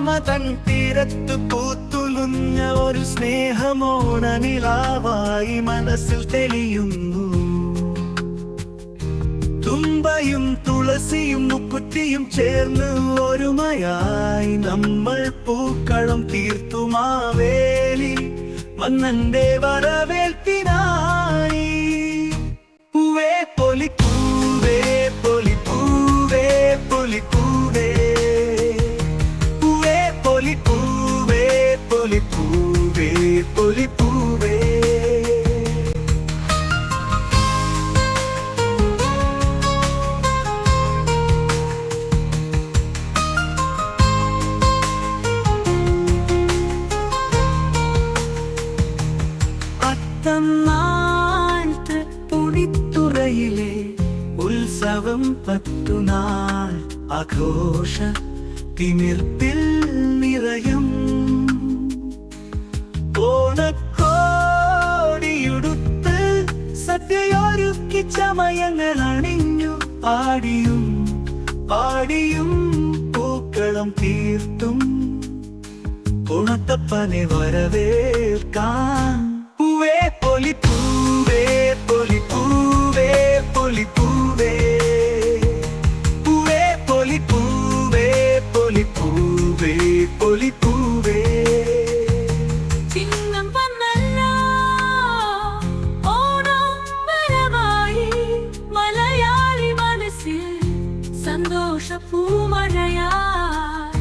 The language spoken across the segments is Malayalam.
ഓർമ്മതൻ തീരത്തു പൂത്തുലുഞ്ഞ ഒരു സ്നേഹമോണനിലാവായി മനസ്സിൽ തെളിയുന്നു. തുമ്പയും തുളസിയും മുക്കുറ്റിയും ചേർന്ന് ഒരുമയായി നമ്മൾ പൂക്കളം തീർത്തു മാവേലി മന്നന്റെ വരവേൽപ്പിനായി. പൂവേ പൊലിപ്പൂവേ പൊലിപ്പൂവേ പൊലിപ്പൂവേ, പൂവേ പൊലിപ്പൂവേ പൊലിപ്പൂവേ പൊലിപ്പൂവേ. പുണിത്തുറയിലെ ഉത്സവം 10 നാൾ ആഘോഷ തിമിർപ്പിൽ നിറയും. ഓണക്കോടിയുടുത്ത് സദ്യയൊരുക്കി ചമയങ്ങൾ അണിഞ്ഞു പാടിയും പാടിയും പൂക്കളം തീർത്തും ഉണത്തപ്പനെ വരവേൽക്കാൻ. പൂവേ പൊലിപ്പൂവേ പൊലിപ്പൂവേ പൊലിപ്പൂവേ, പൂവേ പൊലിപ്പൂവേ പൊലിപ്പൂവേ പൊലിപ്പൂവേ. ചിങ്ങം വന്നല്ലോ ഓണം വരവായി, മലയാളി മനസ്സിൽ സന്തോഷ പൂമഴയായി.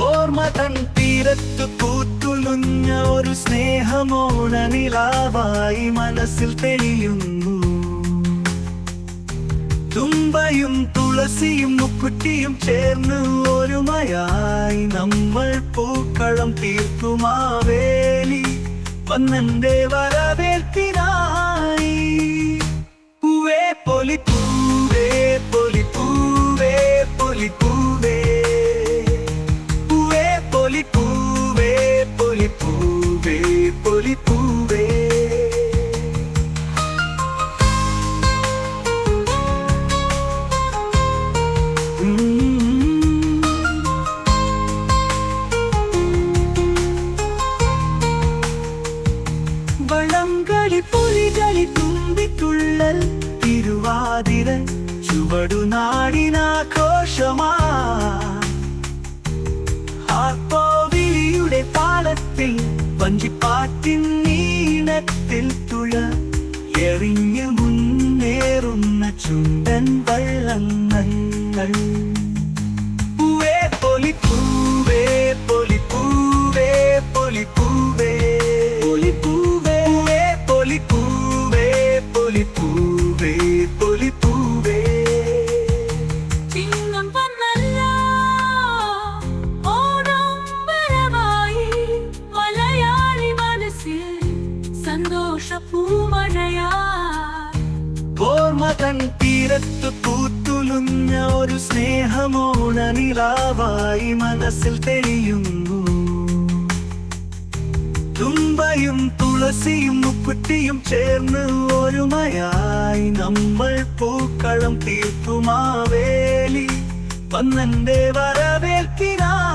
ഓർമ്മതൻ തീരത്തു പൂത്തുലുഞ്ഞ ഒരു സ്നേഹമോണനിലാവായി മനസ്സിൽ തെളിയുന്നു. തുമ്പയും തുളസിയും മുക്കുറ്റിയും ചേർന്ന് ഒരുമയായി നമ്മൾ പൂക്കളം തീർത്തു മാവേലി മന്നന്റെ വരവേൽപ്പിനായി. പൂവേ പൊലിപ്പൂവേ പൊലിപ്പൂവേ പൊലിപ്പൂവേ, പൂവേ പൊലിപ്പൂവേ പൊലിപ്പൂവേ പൊലിപ്പൂവേ. വള്ളംകളി പുലികളി തുമ്പിത്തുള്ളൽ തിരുവാതിര ചുവടുനാടിനാഘോഷമാ. ആർപ്പോവിളിയുടെ താളത്തിൽ വഞ്ചിപ്പാട്ടിൻ നീളത്തിൽ തുഴ എറിഞ്ഞു മുന്നേറുന്ന ചുണ്ടൻ വള്ളങ്ങൾ. പൂവേ പൊലിപ്പൂവേ പൊലിപ്പൂവേ പൊലിപ്പൂവേ പൊലിപ്പൂവേ, പൊലിപ്പൂവേ പൊലിപ്പൂവേ പൊലിപ്പൂവേ. ചിങ്ങം വന്നല്ലോ ഓണം വരവായി, മലയാളി മനസ്സിൽ സന്തോഷ പൂമഴയായി. ഓർമ്മതൻ തീരത്തു പൂത്തുലുഞ്ഞ ഒരു സ്നേഹമോണനിലാവായി മനസ്സിൽ തെളിയുന്നു. തുമ്പയും തുളസിയും മുക്കുറ്റിയും ചേർന്ന് ഒരുമയായി നമ്മൾ പൂക്കളം തീർത്തു മാവേലി മന്നന്റെ വരവേൽപ്പിനായി.